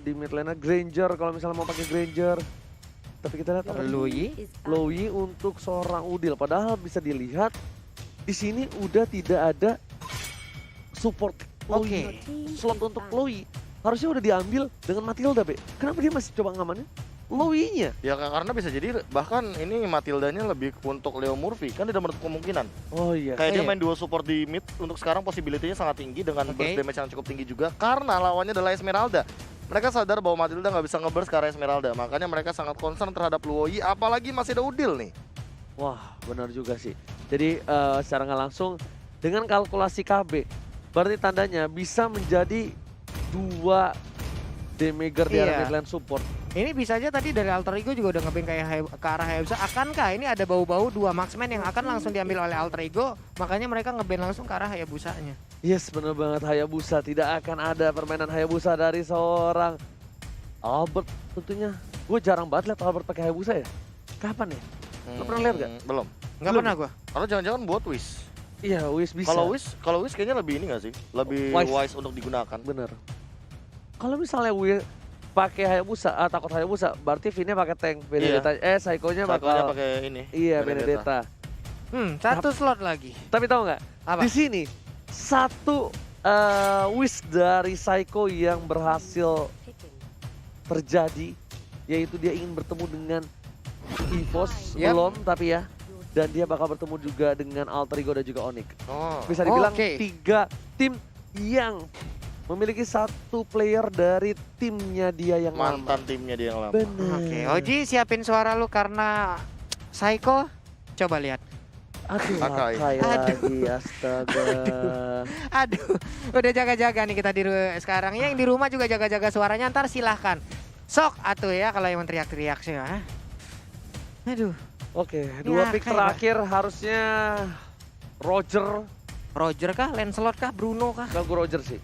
Di mid lane Granger kalau misalnya mau pakai Granger. Tapi kita lihat apa? Lowy untuk seorang Udil. Padahal bisa dilihat di sini udah tidak ada support Lowy. Slot untuk Lowy harusnya udah diambil dengan Matilda, Be. Kenapa dia masih coba ngamanin Lowy-nya? Ya karena bisa jadi bahkan ini Matildanya lebih untuk Leo Murphy, kan tidak menutup kemungkinan. Oh iya. Kayak dia main duo support di mid untuk sekarang possibility-nya sangat tinggi dengan burst damage yang cukup tinggi juga karena lawannya adalah Esmeralda. Mereka sadar bahwa Matilda nggak bisa nge-burst ke arah Esmeralda, makanya mereka sangat concern terhadap Luoyi, apalagi masih ada Udil nih. Wah, benar juga sih. Jadi secara nggak langsung dengan kalkulasi KB, berarti tandanya bisa menjadi 2 damager di arah mid lane support. Ini bisa aja tadi dari Alter Ego juga udah ngeband kayak ke arah Hayabusa. Akankah ini ada bau-bau 2 marksman yang akan langsung diambil oleh Alter Ego, makanya mereka ngeband langsung ke arah Hayabusanya. Yes, bener banget Hayabusa. Tidak akan ada permainan Hayabusa dari seorang Albert tentunya. Gue jarang banget lihat Albert pakai Hayabusa ya. Kapan ya? Lo pernah lihat gak? Belum. Nggak pernah gua. Kalau jangan-jangan buat Wish. Iya, Wish bisa. Kalau Wish kayaknya lebih ini nggak sih? Lebih wise untuk digunakan. Bener. Kalau misalnya Wish pakai Hayabusa, takut Hayabusa, berarti Vini pakai tank. Benedetta, Psycho-nya bakal pakai ini. Iya, Benedetta. Satu slot lagi. Tapi tahu nggak? Di sini satu wish dari Psycho yang berhasil terjadi, yaitu dia ingin bertemu dengan EVOS, belum tapi ya. Dan dia bakal bertemu juga dengan Alter Ego dan juga Onyx. Bisa dibilang 3 tim yang memiliki 1 player dari timnya dia yang mantan lama. timnya dia yang lama. Bener. Oji siapin suara lu karena Psycho. Coba lihat. Aduh, Akai lagi, astaga. Aduh, udah jaga-jaga nih kita sekarang. Yang di rumah juga jaga-jaga suaranya, ntar silahkan. Sok atuh ya kalau yang teriak-teriak sih. Aduh. Oke, 2 pick terakhir harusnya Roger. Roger kah? Lancelot kah? Bruno kah? Gak, gue Roger sih.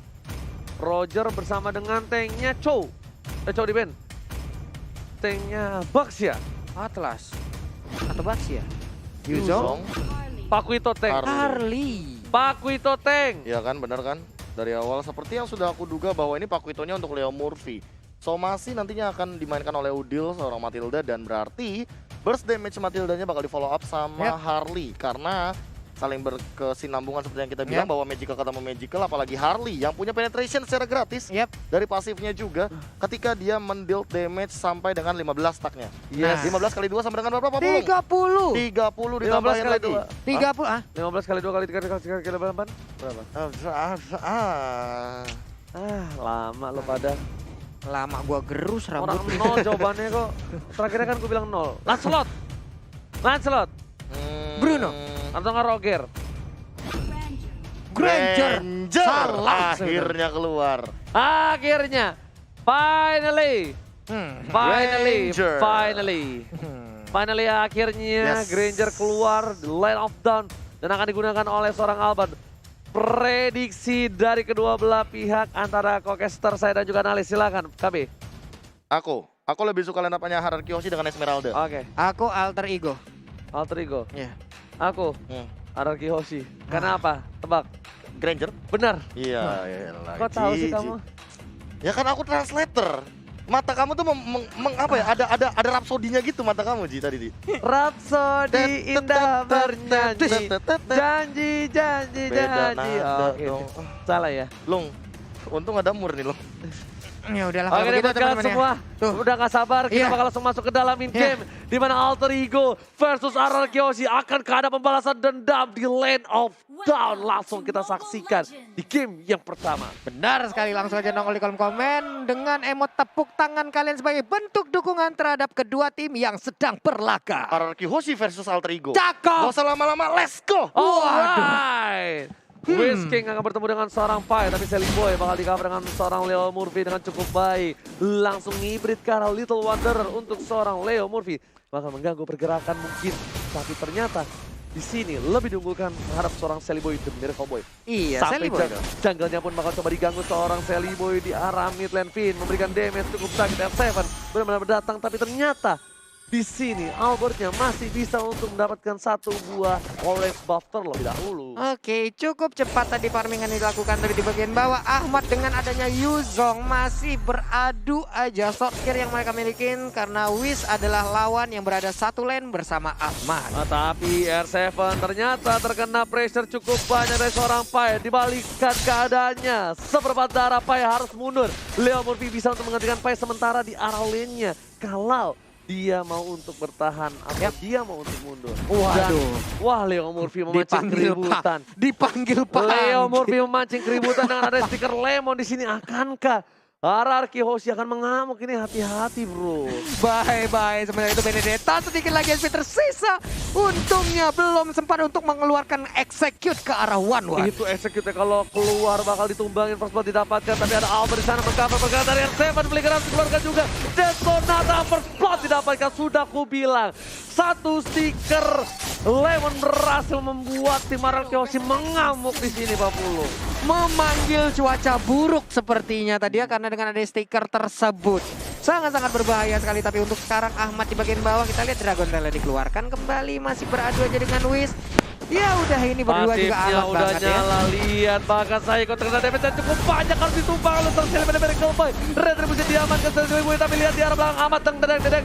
Roger bersama dengan tanknya Chow. Chow di band. Tanknya Bucks ya? Atlas. Atau Bucks ya? Yuzong. Pakuito tank. Harley. Pakuito tank. Ya kan, benar kan? Dari awal seperti yang sudah aku duga bahwa ini Pakuitonya untuk Leo Murphy. Somasi nantinya akan dimainkan oleh Udil seorang Matilda dan berarti burst damage Matildanya bakal di follow up sama Harley karena saling berkesinambungan seperti yang kita bilang bahwa Magical ketemu Magical, apalagi Harley yang punya penetration secara gratis dari pasifnya juga ketika dia mendeal damage sampai dengan 15 stacknya. 15 kali 2 sama dengan berapa? 30. 30 ditambahin lagi. 30 15 kali 2 kali 3 kali 8 berapa? Lama lo pada. Lama gua gerus rambut. Orang 0 jawabannya kok. Terakhirnya kan gue bilang 0. Lancelot. Bruno. Atau nggak Roger? Granger. Salah. Akhirnya keluar. Akhirnya. Finally. Finally akhirnya Granger keluar the line of down dan akan digunakan oleh seorang Alban. Prediksi dari kedua belah pihak antara Kokester saya dan juga analis, silakan KB. Aku lebih suka line up-nya Hierarchy Hoshi dengan Esmeralda. Oke. Aku Alter Ego. Alter Ego. Iya. Aku Hierarchy Hoshi. Karena apa? Tebak. Granger? Benar. Iya, Kok tahu sih kamu? Ya kan aku translator. Mata kamu tuh apa ya? Ada rapsodinya gitu mata kamu Ji tadi Di. Rapsodi indah bernyanyi. Janji. Oke. Salah ya? Long. Untung ada Mur nih, Long. Ya udahlah kalau begitu teman-teman semua. Udah gak sabar kita bakal langsung masuk ke dalam in-game. Di mana Alter Ego versus Hierarchy Hoshi akan ke ada pembalasan dendam di Land of Down. Langsung kita saksikan di game yang pertama. Benar sekali, langsung aja nongol di kolom komen dengan emot tepuk tangan kalian sebagai bentuk dukungan terhadap kedua tim yang sedang berlaga. Hierarchy Hoshi versus Alter Ego. Cakep. Gak usah lama-lama, let's go. Alright. Wiz King akan bertemu dengan seorang Pai, tapi Sally Boy bakal di-cover dengan seorang Leo Murphy dengan cukup baik. Langsung hybrid ke arah Little Wanderer untuk seorang Leo Murphy. Bakal mengganggu pergerakan mungkin, tapi ternyata di sini lebih diunggulkan terhadap seorang Sally Boy The Miracle Boy. Iya, Sally Boy. Jungle-nya pun bakal coba diganggu seorang Sally Boy di arah mid lane. Finn memberikan damage cukup sakit. F7 benar-benar datang, tapi ternyata Di sini Albertnya masih bisa untuk mendapatkan satu buah orange buff terlebih dahulu. Oke, cukup cepat tadi farmingan dilakukan, tapi di bagian bawah Ahmad dengan adanya Yuzong masih beradu aja short kill yang mereka milikin karena Wiz adalah lawan yang berada satu lane bersama Ahmad. Tapi R7 ternyata terkena pressure cukup banyak dari seorang Pai. Dibalikkan keadaannya, seperempat darah Pai harus mundur. Leo Murphy bisa untuk menggantikan Pai sementara di arah lane-nya. Kalau dia mau untuk bertahan atau dia mau untuk mundur. Waduh. Wah, Leo Murphy memancing keributan. Dipanggil Pak. Leo Murphy memancing keributan dengan ada stiker lemon di sini. Akankah RRQ Hoshi akan mengamuk ini? Hati-hati bro. Bye-bye. Sebenarnya itu Benedetta sedikit lagi SP tersisa. Untungnya belum sempat untuk mengeluarkan execute ke arah One. Itu execute kalau keluar bakal ditumbangin, first blood didapatkan. Tapi ada Albert di sana mengcover pergerakan dari R7. Flicker dikeluarkan juga. Dan Sonata first blood didapatkan. Sudah ku bilang. Satu stiker lemon berhasil membuat tim RRQ Hoshi mengamuk di sini Pak Pulu. Memanggil cuaca buruk sepertinya tadi ya, karena dengan ada stiker tersebut sangat-sangat berbahaya sekali. Tapi untuk sekarang Ahmad di bagian bawah, kita lihat Dragon Tail dikeluarkan kembali, masih beradu aja dengan Wiz. Ya udah, ini berdua juga alat udah banget nyala, ya. Lihat bahkan Saiko terkena damage yang cukup banyak, harus ditumpang oleh Sersial pada Miracle Boy. Retribusi diamankan Sersial Boy, tapi lihat di arah belakang Ahmad dedek.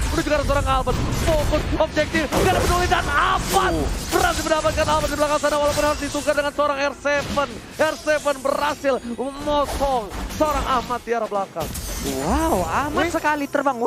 Udah juga ada seorang Albert, fokus, objektif, gak ada peduli dan Ahmad berhasil mendapatkan Albert di belakang sana walaupun harus ditukar dengan seorang R7. R7 berhasil memotong seorang Ahmad di arah belakang. Wow, Ahmad sekali terbang.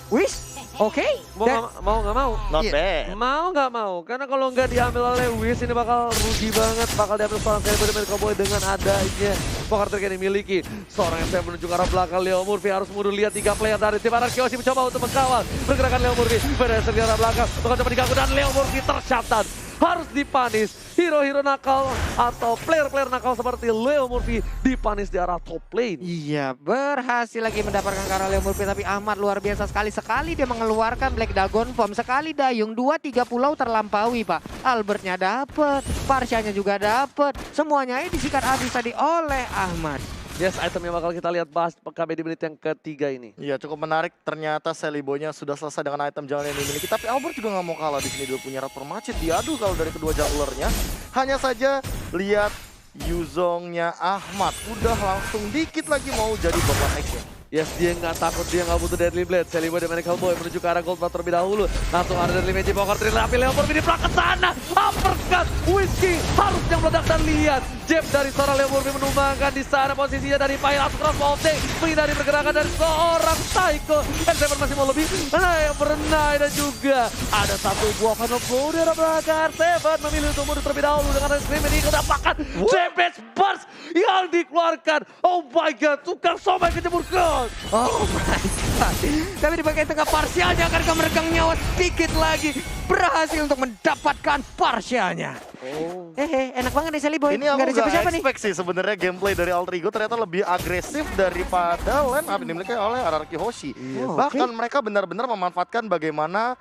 Wish. Oke. Mau nggak mau? Not bad. Mau nggak mau? Karena kalau nggak diambil oleh Wiz ini bakal rugi banget. Bakal diambil seorang Celebrity Miracle Boy dengan adanya poker trick yang dimiliki. Seorang yang saya menuju ke arah belakang. Leo Murphy harus mundur. Lihat 3 player dari tim RRQ Hoshi mencoba untuk mengkawal pergerakan Leo Murphy. Berhasil di arah belakang. Bakal coba diganggu dan Leo Murphy tercatat. Harus dipanis. Hero-hero nakal atau player-player nakal seperti Leo Murphy dipanis di arah top lane. Iya, berhasil lagi mendapatkan ke arah Leo Murphy, tapi Ahmad luar biasa sekali. Sekali dia mengeluarkan Black Dragon Form, sekali dayung, 2-3 pulau terlampaui Pak. Albertnya dapet, Parsyanya juga dapet, semuanya ini disikat habis tadi oleh Ahmad. Yes, item yang bakal kita lihat bahas KB di menit yang ketiga ini. Iya, cukup menarik. Ternyata Sally Boy-nya sudah selesai dengan item jalan yang dimiliki. Tapi Albert juga nggak mau kalah di sini. Dia punya Raptor Macet. Diadu kalau dari kedua junglernya. Hanya saja lihat Yuzongnya Ahmad. Udah langsung dikit lagi mau jadi beban action. Yes, dia nggak takut, dia nggak butuh Deadly Blade. Sally Boy dan Miracle Boy menuju ke arah Gold Bar terlebih dahulu. Langsung ada Deadly Magic Poker Drill, tapi Leo Murphy di belakang sana. Uppercut, Whiskey harusnya meledak dan lihat. Jab dari seorang Leo Murphy menumbangkan di sana posisinya dari Pai. Langsung cross bolting, menghindari pergerakan dari seorang Psycho. R7 masih mau lebih, yang berenai dan juga ada satu buah final blow dari belakang. R7 memilih untuk mundur terlebih dahulu dengan scream ini kedapatkan. Damage burst yang dikeluarkan. Oh my god, tukang somai kejemurkan. Oh my god. Tapi di bagian tengah Parsyanya akan kemeregang nyawa sedikit lagi. Berhasil untuk mendapatkan Parsyanya. Oh. Enak banget nih Sally Boy. Ini aku Nggak ada siapa-siapa gak nih. expect sih sebenarnya gameplay dari Alter Ego ternyata lebih agresif daripada lane up dimiliki oleh RRQ Hoshi. Oh, Bahkan mereka benar-benar memanfaatkan bagaimana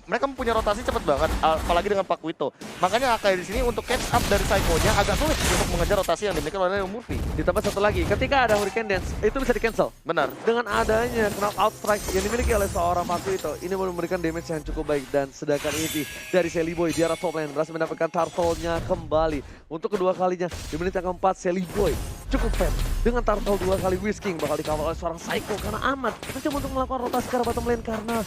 mereka mempunyai rotasi cepat banget, apalagi dengan Pakuito. Makanya Akai di sini untuk catch up dari Psycho-nya agak sulit untuk mengejar rotasi yang dimiliki oleh Leo Murphy. Ditambah satu lagi, ketika ada Hurricane Dance, itu bisa di-cancel. Benar. Dengan adanya knockout strike yang dimiliki oleh seorang Pakuito, ini memberikan damage yang cukup baik. Dan sedangkan ini dari Sally Boy di arah top lane berhasil mendapatkan turtle-nya kembali. Untuk kedua kalinya, di menit yang keempat, Sally Boy cukup fair. Dengan turtle 2 kali whisking bakal dikawal oleh seorang Psycho karena Ahmad mencoba untuk melakukan rotasi ke arah bottom lane karena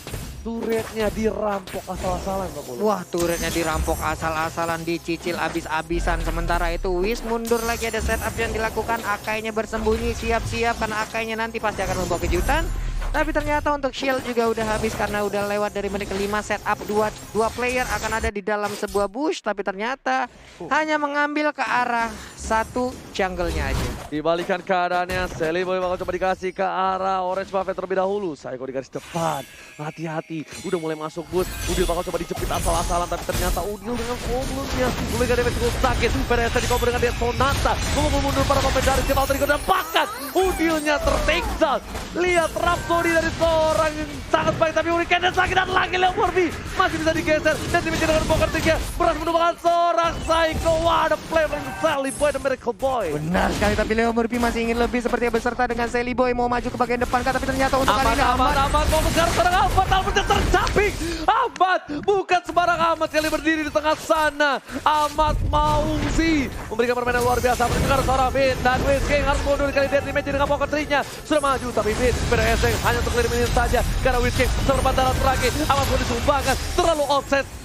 turretnya dirampok asal-asalan Pak Polo. Wah, turretnya dirampok asal-asalan, dicicil abis-abisan. Sementara itu Wiz mundur lagi, ada setup yang dilakukan. Akainya bersembunyi, siap-siap karena Akainya nanti pasti akan membawa kejutan. Tapi ternyata untuk shield juga udah habis karena udah lewat dari menit kelima. Setup dua player akan ada di dalam sebuah bush, tapi ternyata hanya mengambil ke arah satu jungle-nya aja. Dibalikan keadaannya, Sally Boy bakal coba dikasih ke arah orange buffet terlebih dahulu. Psycho di garis depan, hati-hati, udah mulai masuk boost. Udil bakal coba dijepit asal-asalan, tapi ternyata Udil dengan problemnya mulai gak damage cukup sakit. PDS dikompor dengan dia Sonata, mau mundur para pemain dari tim Alter Ego dan bahkan Udilnya terteksa. Lihat Rhapsody dari seorang yang sangat baik, tapi Hurricane dan sakit dan lagi Leo Murphy masih bisa digeser dan dimiliki dengan poker 3 berhasil menumbangkan seorang Psycho. Wah, ada play from Sally Boy dan Miracle Boy. Boy. Benar sekali, tapi Leo Murphy masih ingin lebih sepertinya beserta dengan Sally Boy mau maju ke bagian depan kan, tapi ternyata untuk kali ini Ahmad mau mengejar serang Ahmad, Ahmad tercapik. Ahmad bukan sembarang Ahmad kali berdiri di tengah sana. Ahmad Mauzi memberikan permainan luar biasa, mendengar seorang Vin dan Wizking harus mundur kali Deadly Magic dengan poker tree-nya sudah maju, tapi Vin bereseng hanya untuk clear minute saja karena Wizking seperbantaran terakhir. Ahmad pun disumbangkan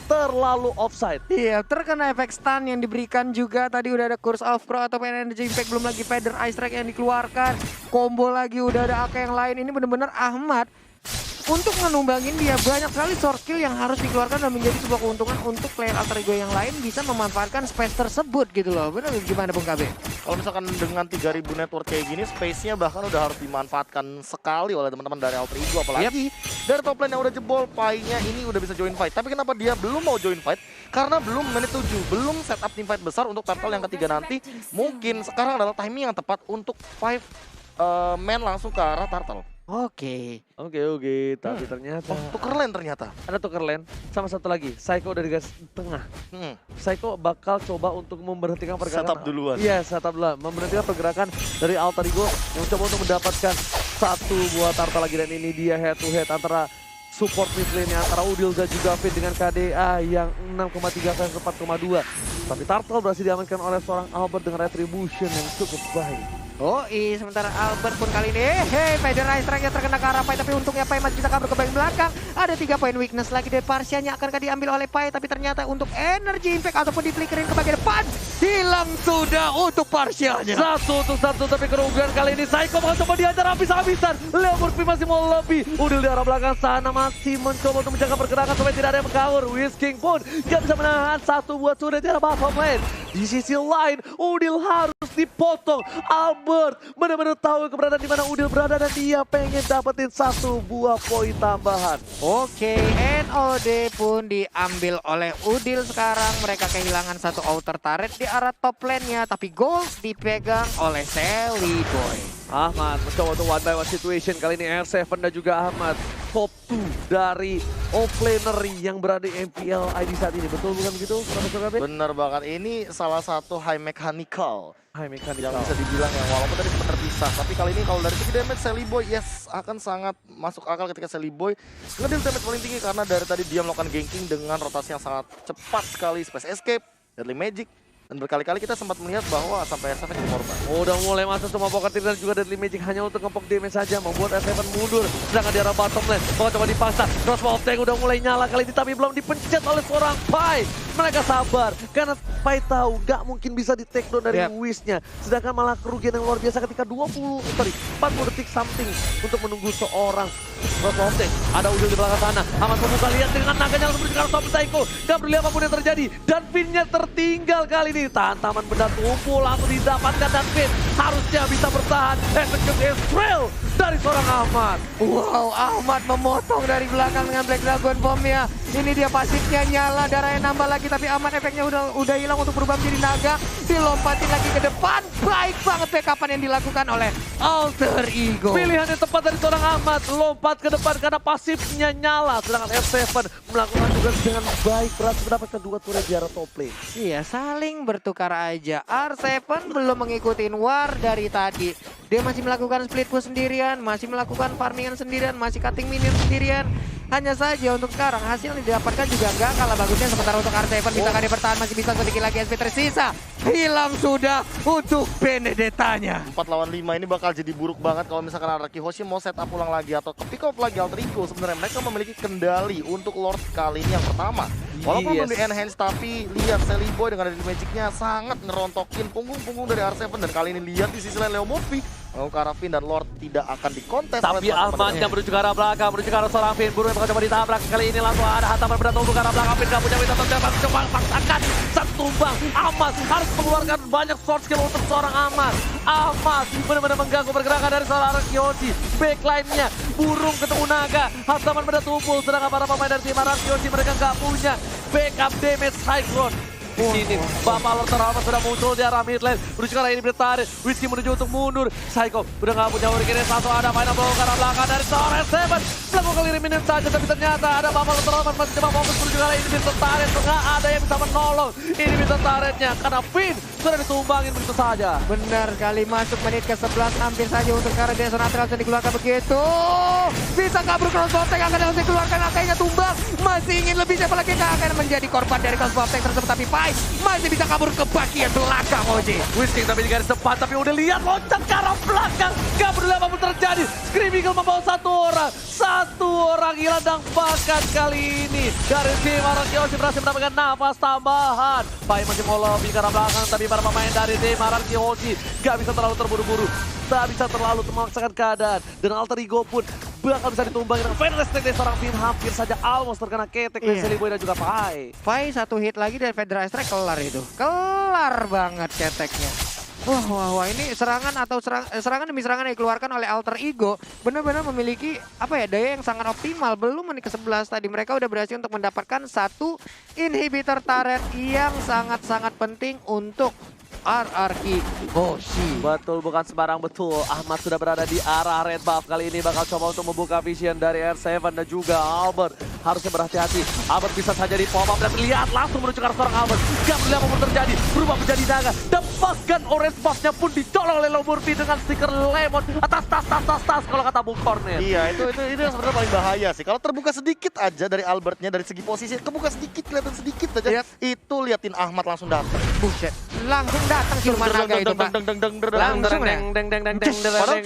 terlalu offside. Iya, terkena efek stun yang diberikan juga. Tadi udah ada Curse of Crow atau Energy Impact, belum lagi Feather Ice Strike yang dikeluarkan. Combo lagi udah ada AK yang lain. Ini benar-benar Ahmad untuk menumbangin dia banyak sekali source skill yang harus dikeluarkan dan menjadi sebuah keuntungan untuk player alter ego yang lain bisa memanfaatkan space tersebut gitu loh. Benar gimana Bung KB? Kalau misalkan dengan 3000 network kayak gini, space-nya bahkan udah harus dimanfaatkan sekali oleh teman-teman dari alter ego. Apalagi dari top lane yang udah jebol, Pai-nya ini udah bisa join fight. Tapi kenapa dia belum mau join fight? Karena belum menit 7, belum setup team fight besar untuk Turtle yang ketiga nanti. Mungkin sekarang adalah timing yang tepat untuk 5 man langsung ke arah Turtle. Oke. Tapi ternyata Tuker lane ternyata. ada tuker lane sama satu lagi, Psycho dari garis tengah. Psycho bakal coba untuk memberhentikan pergerakan. Setup duluan. Iya, setup duluan. Memberhentikan pergerakan dari alter ego yang coba untuk mendapatkan satu buah Turtle lagi, dan ini dia head to head antara support mid lane antara Udil dan juga Fit dengan KDA yang 6,3 versus 4,2. Tapi Turtle berhasil diamankan oleh seorang Albert dengan retribution yang cukup baik. Sementara Albert pun kali ini Feather Ice Strike yang terkena ke arah Pai, tapi untungnya Pai masih bisa kabur ke bagian belakang. Ada 3 poin weakness lagi dari Parsianya, akankah diambil oleh Pai, tapi ternyata untuk Energy Impact ataupun diflickerin ke bagian depan hilang sudah untuk Parsianya. Satu untuk satu, tapi kerugian kali ini Psycho bakal coba dihajar habis-habisan. Leo Murphy masih mau lebih. Udil di arah belakang sana masih mencoba untuk menjaga pergerakan supaya tidak ada yang mengkawur. Wizking pun gak bisa menahan satu buat sudah di arah bottom lane. Di sisi lain Udil harus dipotong. Albert benar-benar tahu keberadaan di mana Udil berada dan dia pengen dapetin satu buah poin tambahan. Oke, NOD pun diambil oleh Udil sekarang. Mereka kehilangan satu outer turret di arah top lane-nya, tapi gold dipegang oleh Sally Boy. Ahmad mencoba untuk one by one situation. Kali ini R7 dan juga Ahmad top 2 dari offlaner yang berada di MPL ID saat ini. Betul bukan begitu? Bener banget, ini salah satu high mechanical Hai mekanik yang bisa dibilang yang walaupun tadi sempat terpisah, tapi kali ini kalau dari segi damage Sally Boy akan sangat masuk akal ketika Sally Boy ngedeal damage paling tinggi karena dari tadi dia melakukan ganking dengan rotasi yang sangat cepat sekali, space escape, deadly magic. Dan berkali-kali kita sempat melihat bahwa sampai R7 jadi korban. Udah mulai masuk semua poker dan juga deadly magic hanya untuk ngepok damage saja, membuat R7 mundur. Sedangkan di arah bottom lane, mau coba dipaksa. Crossbow of Tank udah mulai nyala kali ini, tapi belum dipencet oleh seorang Pai. Mereka sabar, karena Pai tahu gak mungkin bisa di take down dari Wish-nya. Sedangkan malah kerugian yang luar biasa ketika 40 detik something untuk menunggu seorang Crossbow of Tank. Ada Udil di belakang sana, Ahmad membuka lihat dengan naganya langsung berjalan sama Psycho. Gak peduli apapun yang terjadi, dan Vin-nya tertinggal kali ini. Taman benda tumpul langsung didapatkan dan Vin harusnya bisa bertahan. Execute Israel dari seorang Ahmad. Wow, Ahmad memotong dari belakang dengan Black Dragon Bomb-nya. Ini dia pasifnya nyala, darahnya nambah lagi, tapi Ahmad efeknya udah hilang untuk berubah menjadi naga. Dilompatin lagi ke depan. Baik banget backupan yang dilakukan oleh alter ego. Pilihan yang tepat dari seorang Ahmad, lompat ke depan karena pasifnya nyala. Sedangkan R7 melakukan juga dengan baik, berhasil mendapatkan 2 turret di arah top lane. Iya, saling bertukar aja. R7 belum mengikuti war dari tadi. Dia masih melakukan split push sendirian, masih melakukan farmingan sendirian, masih cutting minion sendirian. Hanya saja untuk sekarang hasil yang didapatkan juga nggak kalah bagusnya. Sementara untuk R7 misalkan dia bertahan masih bisa sedikit lagi SP tersisa. Hilang sudah untuk Benedettanya. 4 lawan 5 ini bakal jadi buruk banget kalau misalkan Araki Hoshi mau setup ulang lagi atau ke pick off lagi alter ego. Sebenarnya mereka memiliki kendali untuk Lord kali ini yang pertama. Walaupun belum di enhance, tapi lihat Sally Boy dengan dari magicnya sangat ngerontokin punggung-punggung dari R7. Dan kali ini lihat di sisi lain Leo Murphy mau ke arah Vin dan Lord tidak akan dikontes. Tapi Ahmad yang menuju ke arah belakang, menuju ke arah seorang Vin. Buru yang bakal coba ditabrak. Kali ini langsung ada hantaman berat untuk ke arah belakang. Vin gak punya minta coba paksakan satu tumbang. Ahmad harus mengeluarkan banyak sword skill untuk seorang Ahmad. Ahmad benar-benar mengganggu pergerakan dari seorang Araki. Backline-nya burung ketemu naga. Hantaman berat tumpul. Sedangkan para pemain dari tim Araki mereka gak punya backup damage high ground. Di sini Bapak Lord terhormat sudah muncul di arah mid lane. Menuju ke arah ini bertarik. Whiskey menuju untuk mundur. Psycho udah nggak punya Hurricane. Langsung ada final blow ke arah belakang dari Torres 7. Melakukan eliminate saja, tapi ternyata ada Bapak Lord terhormat masih coba fokus menuju ke arah ini bertarik. Nggak ada yang bisa menolong ini bertareknya karena Finn sudah ditumbangin begitu saja. Benar sekali, masuk menit ke-11 hampir saja untuk karena Desonatra langsung dikeluarkan begitu. Bisa kabur cross protect akan langsung dikeluarkan, akhirnya tumbang. Masih ingin lebih, siapa lagi yang akan menjadi korban dari cross protect tersebut, tapi Pai masih bisa kabur ke bagian belakang Oji. Whiskey tapi di garis depan, tapi udah lihat loncat ke arah belakang. Gak peduli apapun terjadi, Scream Eagle membawa satu orang hilang dan bahkan kali ini dari tim Araki berhasil mendapatkan nafas tambahan. Pai masih mau lobby ke arah belakang, tapi para pemain dari tim Araki gak bisa terlalu terburu-buru, tak bisa terlalu memaksakan keadaan, dan Alter Ego pun bakal bisa ditumbangin dengan Final Stack dari seorang Finn. Hampir saja almost terkena ketek dari Celiboy dan juga Pai. Pai satu hit lagi dari Federal Strike, kelar itu. Kelar banget keteknya. Wah, ini serangan atau serangan demi serangan yang dikeluarkan oleh Alter Ego benar-benar memiliki daya yang sangat optimal. Belum menit ke-11 tadi mereka udah berhasil untuk mendapatkan satu inhibitor turret yang sangat-sangat penting untuk RRQ Hoshi. Betul, bukan sembarang betul. Ahmad sudah berada di arah red buff. Kali ini bakal coba untuk membuka vision dari R7 dan juga Albert. Harusnya berhati-hati. Albert bisa saja di pop up dan lihat langsung menuju ke arah seorang Albert. Gak peduli apapun terjadi, berubah menjadi naga. Dan bahkan orange buffnya pun dicolong oleh Lomurfi dengan stiker lemon atas tas kalau kata Bung Cornet. Iya, itu yang sebenarnya paling bahaya sih. Kalau terbuka sedikit aja dari Albertnya, dari segi posisi, kebuka sedikit, kelihatan sedikit aja. Itu liatin Ahmad langsung datang. Buset, langsung datang siluman naga itu, Pak. Langsung Padahal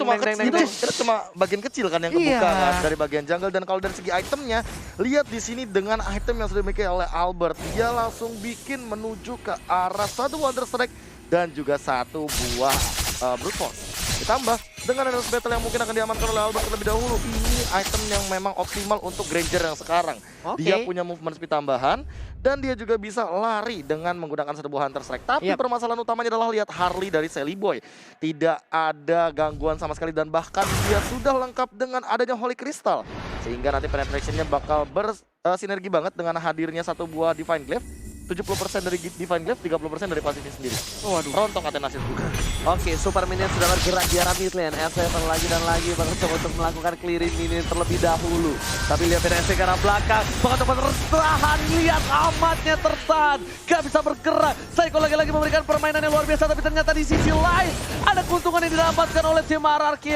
cuma bagian kecil kan yang kebuka kan dari bagian jungle. Dan kalau dari segi itemnya, lihat di sini dengan item yang sudah dimiliki oleh Albert, dia langsung bikin menuju ke arah satu Wonder Strike dan juga satu buah Brute Force. Ditambah dengan Endless Battle yang mungkin akan diamankan oleh Albert terlebih dahulu. Ini item yang memang optimal untuk Granger yang sekarang. Dia punya movement speed tambahan dan dia juga bisa lari dengan menggunakan satu buah Hunter Strike. Tapi permasalahan utamanya adalah lihat Harley dari Celiboy. Tidak ada gangguan sama sekali dan bahkan dia sudah lengkap dengan adanya Holy Crystal. Sehingga nanti penetrationnya bakal bersinergi banget dengan hadirnya satu buah Divine Glaive. 70% dari Divine Glaive, 30% dari pasifnya sendiri. Waduh. Rontok Athenasis juga. Oke, Super Minion sudah bergerak di arah mid lane. R7 lagi dan lagi bakal coba untuk melakukan clearing minion terlebih dahulu. Tapi lihat PNSC ke arah belakang. Bakal coba tertahan. Lihat Ahmadnya tertahan. Gak bisa bergerak. Psycho lagi-lagi memberikan permainan yang luar biasa. Tapi ternyata di sisi lain ada keuntungan yang didapatkan oleh tim RRQ.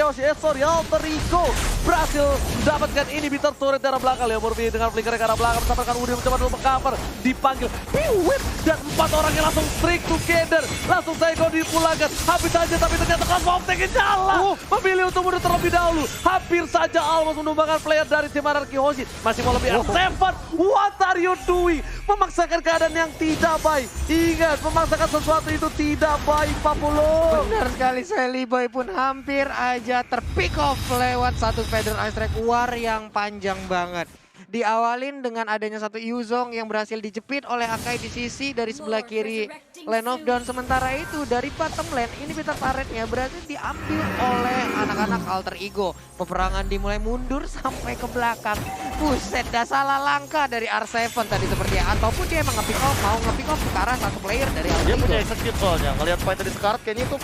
Alter Ego berhasil mendapatkan inhibitor turret di arah belakang. Lomurfi dengan flicker ke arah belakang. Mendapatkan Udi mencoba dulu meng-cover. Dipanggil. Whip dan 4 orangnya langsung strict together. Langsung Psycho dipulangkan. Habis saja tapi ternyata Cosmo Optic nyala. Memilih untuk mundur terlebih dahulu. Hampir saja almost menumbangkan player dari tim RRQ Hoshi. Masih mau lebih R7. What are you doing? Memaksakan keadaan yang tidak baik. Ingat, memaksakan sesuatu itu tidak baik, Papulo. Benar sekali, Celiboy pun hampir aja terpick off lewat satu Federal Ice Strike war yang panjang banget. Diawalin dengan adanya satu Yuzong yang berhasil dijepit oleh Akai di sisi dari sebelah kiri lane of down. Sementara itu dari bottom lane ini Peter turretnya berhasil diambil oleh anak-anak Alter Ego. Peperangan dimulai mundur sampai ke belakang. Buset, dah salah langkah dari R7 tadi sepertinya. Ataupun dia emang nge-pick off, mau nge-pick off ke arah satu player dari Alter Ego. Dia punya execute soalnya. Ngelihat fight tadi Scarlet kayaknya itu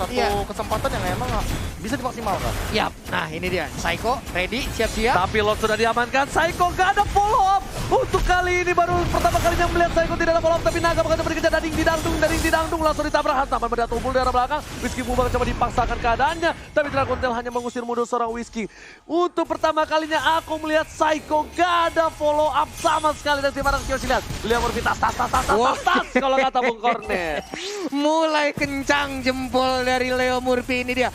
satu kesempatan yang emang bisa dimaksimalkan. Yap, nah ini dia. Psycho ready, siap-siap. Tapi Lord sudah diamankan. Psycho gak ada follow up. Untuk kali ini baru pertama kalinya melihat Psycho tidak ada follow up. Tapi Naga bakal dikejar dading didangdung. Langsung ditabrak sampai benda tumpul dari arah belakang. Whiskey Bubang coba dipaksakan keadaannya. Tapi Dragon Tail hanya mengusir mundur seorang Whiskey. Untuk pertama kalinya aku melihat Psycho gak ada follow up sama sekali. Dan tim RRQ lihat. Beliau Murphy tas. Kalau kata Bung Cornet. Mulai kencang jempol dari Leo Murphy ini dia.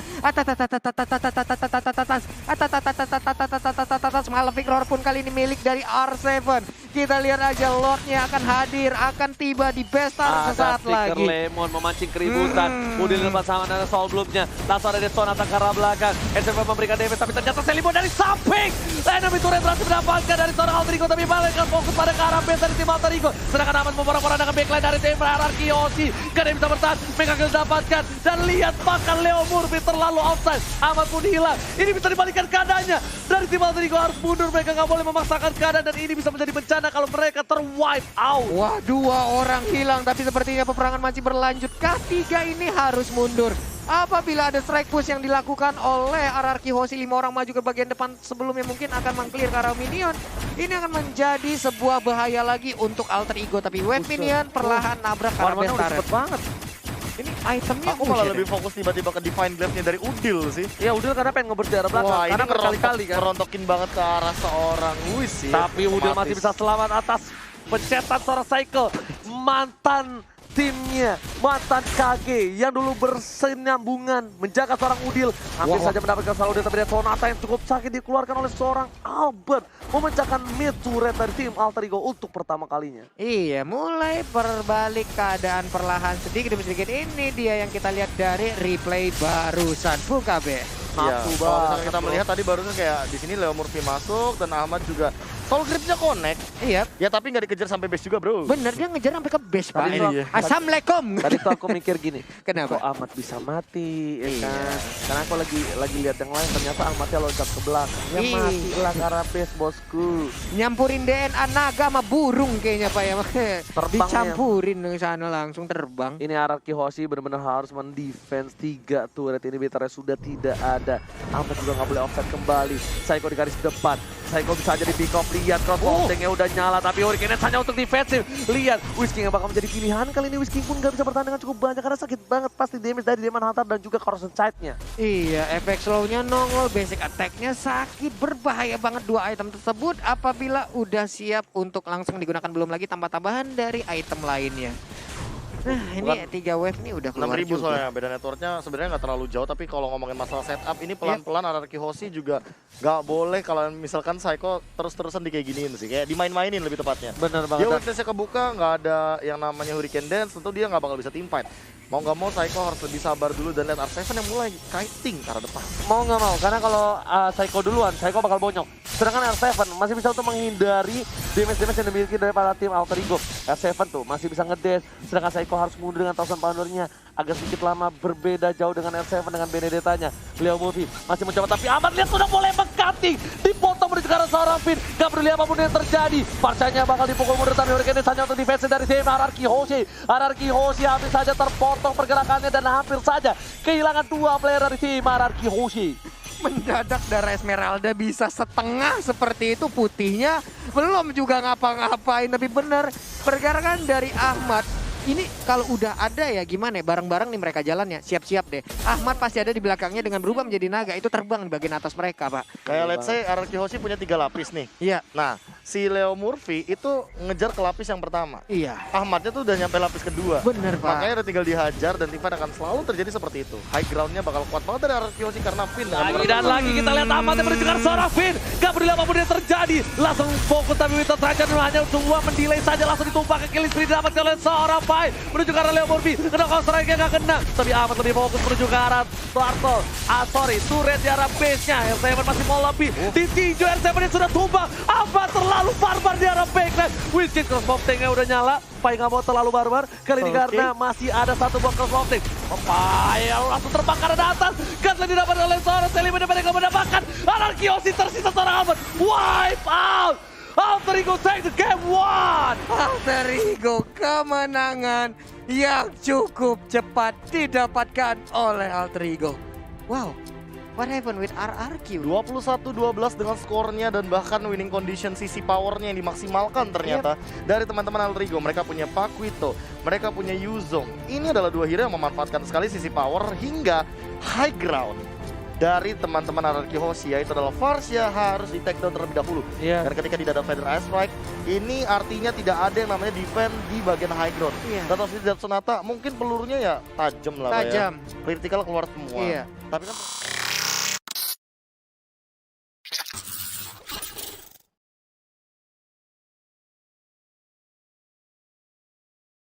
Malefic Roar pun kali ini milik dari R7. Kita lihat aja Lordnya akan hadir, akan tiba di Bestar sesaat lagi. Lemon memancing keributan. Udil lepas sama ada Soul Bloom-nya. Langsung ada Deathstone atas ke arah belakang. R7 memberikan damage tapi ternyata Celiboy dari samping. Enemy turret berhasil mendapatkan dari seorang Alter Ego tapi balik fokus pada ke arah base dari tim Alter Ego. Sedangkan Ahmad memborong-borong dengan backline dari tim RRQ Hoshi. Gak ada yang bisa bertahan. Mega kill dapatkan dan lihat bahkan Leo Murphy terlalu outside. Ahmad pun hilang. Ini bisa dibalikan keadaannya. dari tim Alter Ego harus mundur. Mereka nggak boleh memaksakan keadaan dan ini bisa menjadi bencana kalau mereka terwipe out. Wah, 2 orang hilang tapi sepertinya peperangan masih berlanjut. K3 ini harus mundur. Apabila ada strike push yang dilakukan oleh RRQ Hoshi, 5 orang maju ke bagian depan sebelumnya mungkin akan meng-clear ke arah minion. Ini akan menjadi sebuah bahaya lagi untuk Alter Ego. Tapi wave minion perlahan nabrak ke arah base turret. Cepet banget. Ini itemnya Aku malah lebih fokus tiba-tiba ke Divine Blade-nya dari Udil sih. Ya Udil karena pengen ngebers di arah belakang. Wah, ini Karena berkali-kali kan. merontokin banget ke arah seorang Wiz sih. Tapi Udil masih Otomatis. bisa selamat atas pencetan seorang Cycle. Mantan timnya, mantan KG yang dulu bersenambungan menjaga seorang Udil. Hampir saja mendapatkan salah Udil, tapi ada Sonata yang cukup sakit dikeluarkan oleh seorang Albert. Memecahkan mid turret dari tim Alter Ego untuk pertama kalinya. Iya, mulai berbalik keadaan perlahan sedikit demi sedikit. Ini dia yang kita lihat dari replay barusan. Bukabe. Iya, Nafsu kalau misalnya banget, kita bro. melihat tadi barusan kayak di sini Leo Murphy masuk dan Ahmad juga soul gripnya connect. Iya, Ya tapi nggak dikejar sampai base juga bro. bener dia ngejar sampai ke base, Pak. Tadi Ini. iya. Assalamualaikum. Tadi tuh aku mikir gini, Kenapa? kok Ahmad bisa mati, ya Iya. kan? Karena aku lagi lihat yang lain, ternyata Ahmadnya loncat ke belakang. Ya Iya. mati lah karena base bosku. Nyampurin DNA naga sama burung kayaknya Pak ya. Terbang Dicampurin ke sana langsung terbang. Ini RRQ Hoshi benar-benar harus mendefense 3 turret ini, Bitarnya sudah tidak ada. Ahmad juga nggak boleh offset kembali. Psycho di garis depan. Psycho bisa aja di pick off. Lihat crossbow-nya udah nyala, tapi Hurricane hanya untuk defensif. Lihat Whisking yang bakal menjadi pilihan kali ini. Whisking pun nggak bisa bertahan dengan cukup banyak karena sakit banget pasti damage dari Demon Hunter dan juga Corrosion Sight-nya. Iya, efek slow-nya nongol, basic attack-nya sakit, berbahaya banget 2 item tersebut apabila udah siap untuk langsung digunakan, belum lagi tambah-tambahan dari item lainnya. Nah, ini 3 wave nih udah keluar 6.000 juga. soalnya, beda networknya sebenarnya nggak terlalu jauh, tapi kalau ngomongin masalah setup ini pelan-pelan RRQ Hoshi juga nggak boleh kalau misalkan Psycho terus-terusan di kayak giniin sih, kayak dimain-mainin lebih tepatnya. Bener Dia banget. weakness-nya kebuka, nggak ada yang namanya Hurricane Dance, tentu dia nggak bakal bisa teamfight. Mau nggak mau Psycho harus lebih sabar dulu dan lihat R7 yang mulai kiting ke arah depan. Mau nggak mau, karena kalau Psycho duluan, Psycho bakal bonyok. Sedangkan R7 masih bisa untuk menghindari damage-damage yang dimiliki dari para tim Alter Ego. R7 tuh masih bisa ngedash, sedangkan Psycho harus mundur dengan Thousand Pounder-nya. Agak sedikit lama, berbeda jauh dengan R7 dengan Benedetta-nya. Leo Murphy masih mencoba, tapi Ahmad lihat sudah mulai mengcutting. Dipotong menuju ke arah seorang Finn. Gak peduli apapun yang terjadi. Parcanya bakal dipukul mundur, tapi Hurricane hanya untuk defense dari tim RRQ Hoshi. RRQ Hoshi hampir saja terpotong pergerakannya dan hampir saja kehilangan 2 player dari tim RRQ Hoshi. Mendadak darah Esmeralda bisa setengah seperti itu, putihnya belum juga ngapa-ngapain. Tapi bener, pergerakan dari Ahmad ini kalau udah ada ya gimana ya, bareng-bareng nih mereka jalannya, siap-siap deh. Ahmad pasti ada di belakangnya dengan berubah menjadi naga, itu terbang di bagian atas mereka, Pak. Kayak let's say RRQ Hoshi punya 3 lapis nih. Iya, Nah, si Leo Murphy itu ngejar ke lapis yang pertama. iya. Ahmadnya tuh udah nyampe lapis kedua. Bener, Pak. Makanya udah tinggal dihajar dan teamfight akan selalu terjadi seperti itu. High groundnya bakal kuat banget dari RRQ Hoshi karena Finn dengan Lagi berat. dan lagi kita lihat Ahmad yang menunjukkan seorang Finn. Gak peduli apapun yang terjadi. Langsung fokus tapi Winter Trajan hanya semua mendelay saja. Langsung ditumpah ke killing spree didapatkan oleh seorang Pai. Menuju ke arah Leo Murphy. Kena counter strike-nya gak kena. Tapi Ahmad lebih fokus menuju ke arah Turtle. Turret di arah base-nya. R7 masih mau lebih. Ditinju R7 yang sudah tumbang. Ahmad terlalu barbar di arah backline. Whisking crossbow tank-nya udah nyala. Pai gak mau terlalu barbar. Kali ini karena masih ada satu buah crossbow tank. Pai langsung terbang ke arah atas. Gatling didapat oleh seorang Selim yang mendapatkan. RRQ Hoshi tersisa seorang Ahmad. Wipe out. Alter Ego take the game 1. Alter Ego kemenangan yang cukup cepat didapatkan oleh Alter Ego. Wow, what happened with RRQ? 21-12 dengan skornya dan bahkan winning condition sisi powernya yang dimaksimalkan ternyata dari teman-teman Alter Ego. Mereka punya Paquito, mereka punya Yuzong. Ini adalah 2 hero yang memanfaatkan sekali sisi power hingga high ground dari teman-teman RRQ Hoshi, yaitu adalah Farsia harus di take down terlebih dahulu. Iya. Dan ketika tidak ada Feather Ice Strike, ini artinya tidak ada yang namanya defend di bagian high ground. Iya. Datang dari Sonata mungkin pelurunya ya tajam lah, Pak, ya. Tajam. Critical keluar semua. Iya. Tapi kan